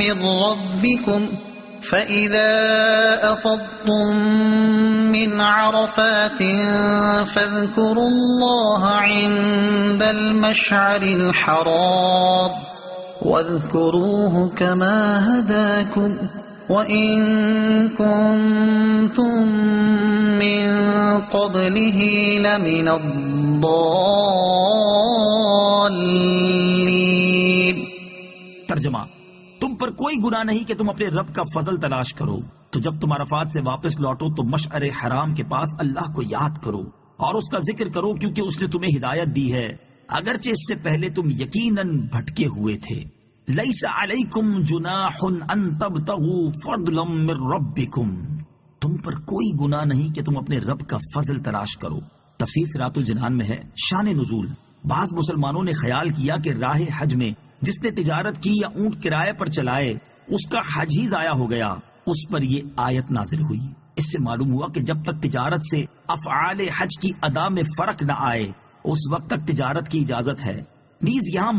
मिर रब्बिकुम फ़इज़ा अफ़ज़्तुम मिन अरफ़ातिन फ़ज़्कुरुल्लाह इंदल मशअरिल हराम वज़्कुरूहु कमा हदाकुम व इन कुन्तुम मिन क़ब्लिही लमिनद्दाल्लीन। तर्जुमा, तुम पर कोई गुनाह नहीं कि तुम अपने रब का फजल तलाश करो, तो जब तुम अरफात से वापस लौटो तो मशअरे हराम के पास अल्लाह को याद करो और उसका जिक्र करो, क्योंकि उसने तुम्हें हिदायत दी है, अगरचे इससे पहले तुम यकीनन भटके हुए थे। लैसा अलैकुम जुनाहुन अन तबतगू फज़लन मिर रब्बिकुम, तुम पर कोई गुनाह नहीं कि तुम अपने रब का फजल तलाश करो। तफसीर सिरातुल जिनान में है शान नुज़ूल। बाज मुसलमानों ने ख्याल किया कि राह हज में जिसने तिजारत की या ऊंट किराए पर चलाए उसका हज ही जाया हो गया, उस पर ये आयत नाजिल हुई। इससे मालूम हुआ कि जब तक तिजारत से अफ़आल हज की अदा में फर्क न आए उस वक्त तक तिजारत की इजाजत है। नीज यहाँ